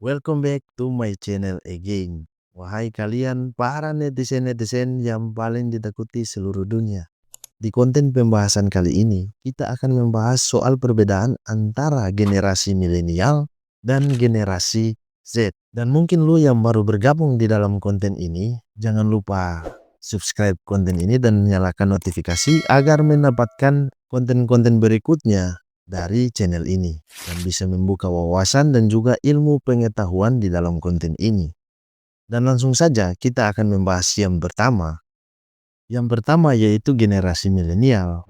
Welcome back to my channel again. Wahai kalian para netizen-netizen yang paling ditakuti seluruh dunia. Di konten pembahasan kali ini, kita akan membahas soal perbedaan antara generasi milenial dan generasi Z. Dan mungkin lu yang baru bergabung di dalam konten ini, jangan lupa subscribe konten ini dan nyalakan notifikasi agar mendapatkan konten-konten berikutnya dari channel ini dan bisa membuka wawasan dan juga ilmu pengetahuan di dalam konten ini. Dan langsung saja kita akan membahas yang pertama. Yang pertama yaitu generasi milenial.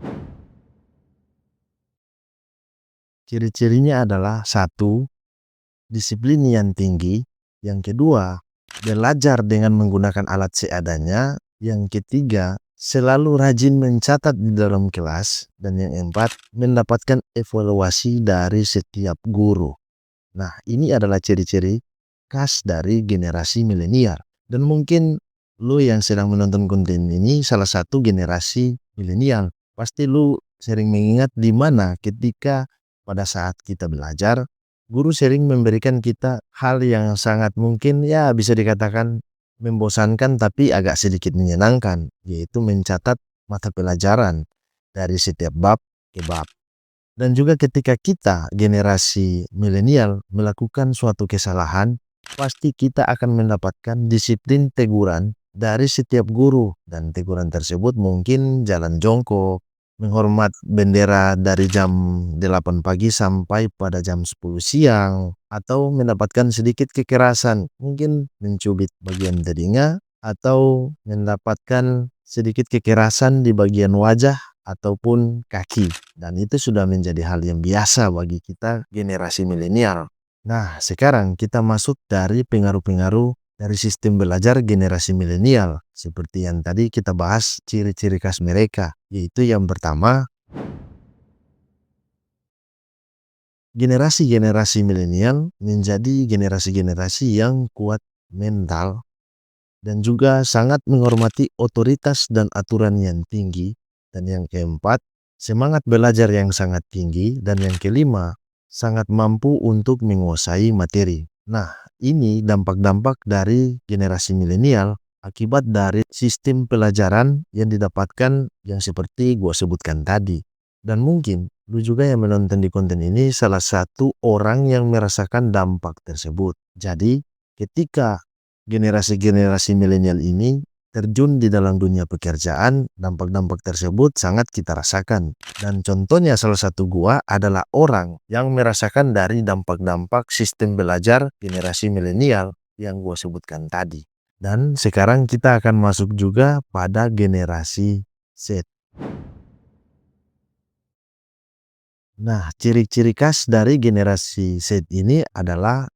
Ciri-cirinya adalah satu, disiplin yang tinggi. Yang kedua, belajar dengan menggunakan alat seadanya. Yang ketiga, selalu rajin mencatat di dalam kelas. Dan yang keempat, mendapatkan evaluasi dari setiap guru. Nah, ini adalah ciri-ciri khas dari generasi milenial. Dan mungkin lu yang sedang menonton konten ini salah satu generasi milenial. Pasti lu sering mengingat di mana ketika pada saat kita belajar, guru sering memberikan kita hal yang sangat mungkin ya bisa dikatakan membosankan tapi agak sedikit menyenangkan, yaitu mencatat mata pelajaran dari setiap bab ke bab. Dan juga ketika kita generasi milenial melakukan suatu kesalahan, pasti kita akan mendapatkan disiplin teguran dari setiap guru. Dan teguran tersebut mungkin jalan jongkok, menghormat bendera dari jam 8 pagi sampai pada jam 10 siang, atau mendapatkan sedikit kekerasan, mungkin mencubit bagian telinga, atau mendapatkan sedikit kekerasan di bagian wajah ataupun kaki. Dan itu sudah menjadi hal yang biasa bagi kita generasi milenial. Nah, sekarang kita masuk dari pengaruh-pengaruh dari sistem belajar generasi milenial. Seperti yang tadi kita bahas ciri-ciri khas mereka. Yaitu yang pertama, generasi-generasi milenial menjadi generasi-generasi yang kuat mental dan juga sangat menghormati otoritas dan aturan yang tinggi. Dan yang keempat, semangat belajar yang sangat tinggi. Dan yang kelima, sangat mampu untuk menguasai materi. Nah, ini dampak-dampak dari generasi milenial akibat dari sistem pelajaran yang didapatkan yang seperti gua sebutkan tadi. Dan mungkin lu juga yang menonton di konten ini salah satu orang yang merasakan dampak tersebut. Jadi, ketika generasi-generasi milenial ini terjun di dalam dunia pekerjaan, dampak-dampak tersebut sangat kita rasakan. Dan contohnya salah satu gua adalah orang yang merasakan dari dampak-dampak sistem belajar generasi milenial yang gua sebutkan tadi. Dan sekarang kita akan masuk juga pada generasi Z. Nah, ciri-ciri khas dari generasi Z ini adalah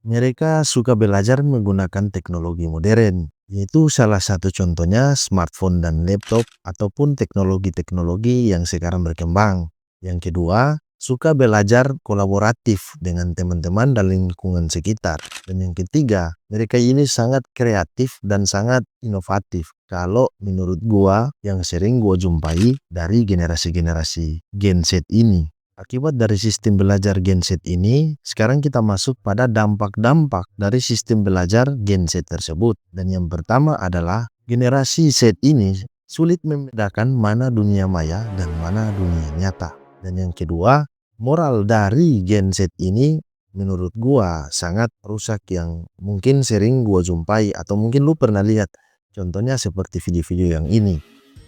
mereka suka belajar menggunakan teknologi modern, yaitu salah satu contohnya smartphone dan laptop ataupun teknologi-teknologi yang sekarang berkembang. Yang kedua, suka belajar kolaboratif dengan teman-teman dan lingkungan sekitar. Dan yang ketiga, mereka ini sangat kreatif dan sangat inovatif. Kalau menurut gua yang sering gua jumpai dari generasi-generasi Gen Z ini. Akibat dari sistem belajar Gen Z ini, sekarang kita masuk pada dampak-dampak dari sistem belajar Gen Z tersebut. Dan yang pertama adalah generasi Z ini sulit membedakan mana dunia maya dan mana dunia nyata. Dan yang kedua, moral dari Gen Z ini menurut gua sangat rusak yang mungkin sering gua jumpai atau mungkin lu pernah lihat. Contohnya seperti video-video yang ini.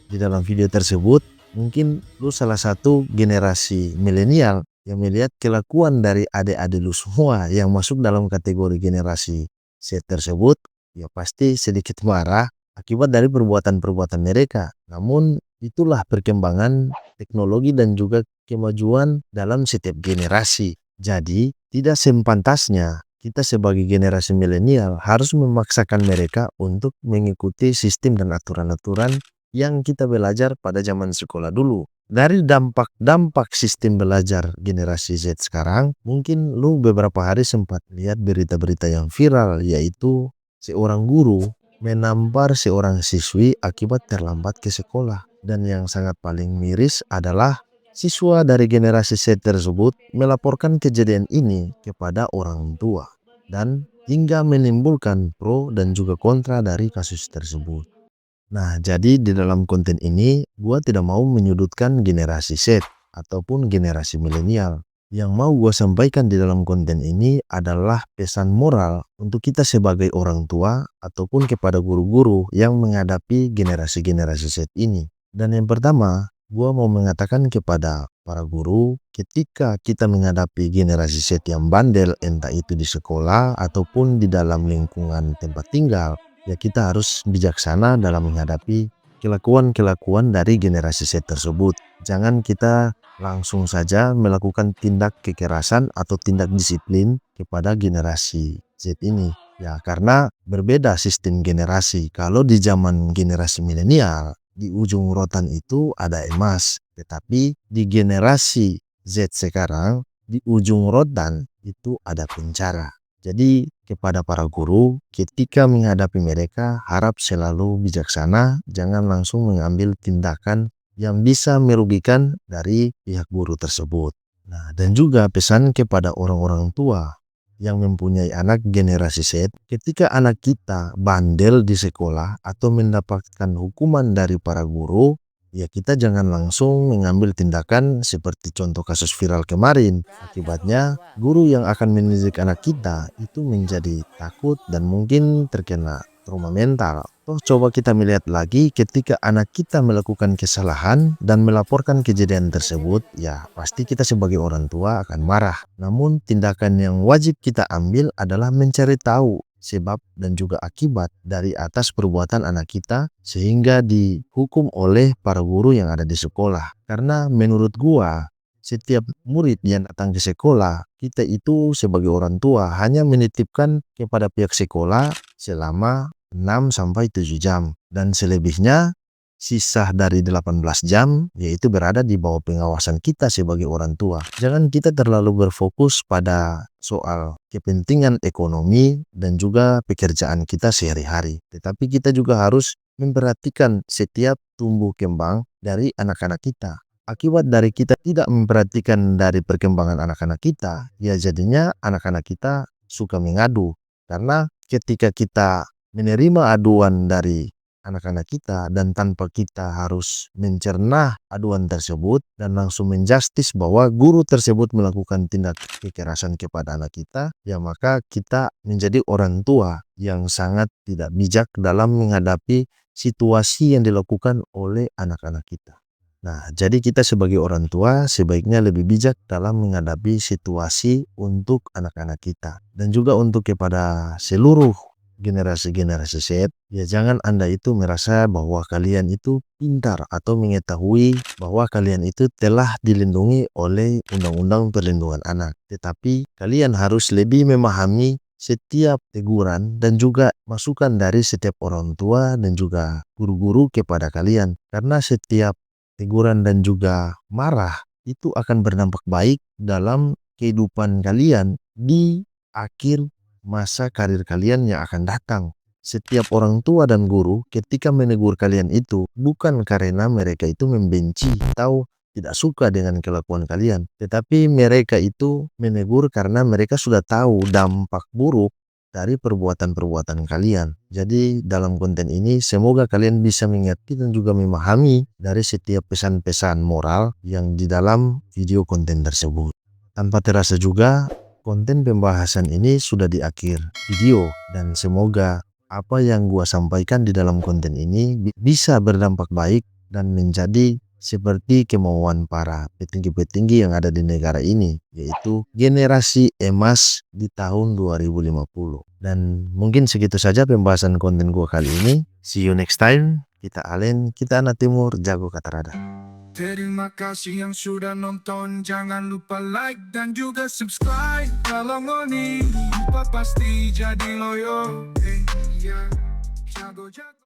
Di dalam video tersebut, mungkin lu salah satu generasi milenial yang melihat kelakuan dari adik-adik lu semua yang masuk dalam kategori generasi Z tersebut, ya pasti sedikit marah akibat dari perbuatan-perbuatan mereka. Namun itulah perkembangan teknologi dan juga kemajuan dalam setiap generasi. Jadi tidak sepantasnya kita sebagai generasi milenial harus memaksakan mereka untuk mengikuti sistem dan aturan-aturan yang kita belajar pada zaman sekolah dulu. Dari dampak-dampak sistem belajar generasi Z sekarang, mungkin lu beberapa hari sempat lihat berita-berita yang viral, yaitu seorang guru menampar seorang siswi akibat terlambat ke sekolah. Dan yang sangat paling miris adalah siswa dari generasi Z tersebut melaporkan kejadian ini kepada orang tua. dan hingga menimbulkan pro dan juga kontra dari kasus tersebut. Nah, jadi di dalam konten ini gua tidak mau menyudutkan generasi Z ataupun generasi milenial. Yang mau gua sampaikan di dalam konten ini adalah pesan moral untuk kita sebagai orang tua ataupun kepada guru-guru yang menghadapi generasi-generasi Z ini. Dan yang pertama, gua mau mengatakan kepada para guru, ketika kita menghadapi generasi Z yang bandel, entah itu di sekolah ataupun di dalam lingkungan tempat tinggal, ya kita harus bijaksana dalam menghadapi kelakuan-kelakuan dari generasi Z tersebut. Jangan kita langsung saja melakukan tindak kekerasan atau tindak disiplin kepada generasi Z ini. Ya, karena berbeda sistem generasi. Kalau di zaman generasi milenial, di ujung rotan itu ada emas. Tetapi di generasi Z sekarang, di ujung rotan itu ada penjara. Jadi kepada para guru, ketika menghadapi mereka, harap selalu bijaksana, jangan langsung mengambil tindakan yang bisa merugikan dari pihak guru tersebut. Nah, dan juga pesan kepada orang-orang tua yang mempunyai anak generasi Z, ketika anak kita bandel di sekolah atau mendapatkan hukuman dari para guru, ya kita jangan langsung mengambil tindakan seperti contoh kasus viral kemarin. Akibatnya, guru yang akan mendidik anak kita itu menjadi takut dan mungkin terkena trauma mental. Toh coba kita melihat lagi ketika anak kita melakukan kesalahan dan melaporkan kejadian tersebut, ya pasti kita sebagai orang tua akan marah. Namun tindakan yang wajib kita ambil adalah mencari tahu sebab dan juga akibat dari atas perbuatan anak kita sehingga dihukum oleh para guru yang ada di sekolah. Karena menurut gua, setiap murid yang datang ke sekolah, kita itu sebagai orang tua hanya menitipkan kepada pihak sekolah selama 6-7 jam. Dan selebihnya, sisa dari 18 jam, yaitu berada di bawah pengawasan kita sebagai orang tua. Jangan kita terlalu berfokus pada soal kepentingan ekonomi dan juga pekerjaan kita sehari-hari. Tetapi kita juga harus memperhatikan setiap tumbuh kembang dari anak-anak kita. Akibat dari kita tidak memperhatikan dari perkembangan anak-anak kita, ya jadinya anak-anak kita suka mengadu. Karena ketika kita menerima aduan dari anak-anak kita dan tanpa kita harus mencerna aduan tersebut dan langsung menjustis bahwa guru tersebut melakukan tindak kekerasan kepada anak kita, ya maka kita menjadi orang tua yang sangat tidak bijak dalam menghadapi situasi yang dilakukan oleh anak-anak kita. Nah, jadi kita sebagai orang tua sebaiknya lebih bijak dalam menghadapi situasi untuk anak-anak kita. Dan juga untuk kepada seluruh generasi-generasi Z, ya jangan Anda itu merasa bahwa kalian itu pintar atau mengetahui bahwa kalian itu telah dilindungi oleh Undang-Undang Perlindungan Anak. Tetapi kalian harus lebih memahami setiap teguran dan juga masukan dari setiap orang tua dan juga guru-guru kepada kalian. Karena setiap teguran dan juga marah itu akan berdampak baik dalam kehidupan kalian di akhir masa karir kalian yang akan datang. Setiap orang tua dan guru ketika menegur kalian itu bukan karena mereka itu membenci atau tidak suka dengan kelakuan kalian, tetapi mereka itu menegur karena mereka sudah tahu dampak buruk dari perbuatan-perbuatan kalian. Jadi dalam konten ini semoga kalian bisa mengerti dan juga memahami dari setiap pesan-pesan moral yang di dalam video konten tersebut. Tanpa terasa juga konten pembahasan ini sudah di akhir video dan semoga apa yang gua sampaikan di dalam konten ini bisa berdampak baik dan menjadi seperti kemauan para petinggi-petinggi yang ada di negara ini, yaitu generasi emas di tahun 2050. Dan mungkin segitu saja pembahasan konten gua kali ini. See you next time. Kita Alen, kita anak timur, jago kata rada. Terima kasih yang sudah nonton. Jangan lupa like dan juga subscribe. Kalau ngoni lupa pasti jadi loyo. Jago-jago.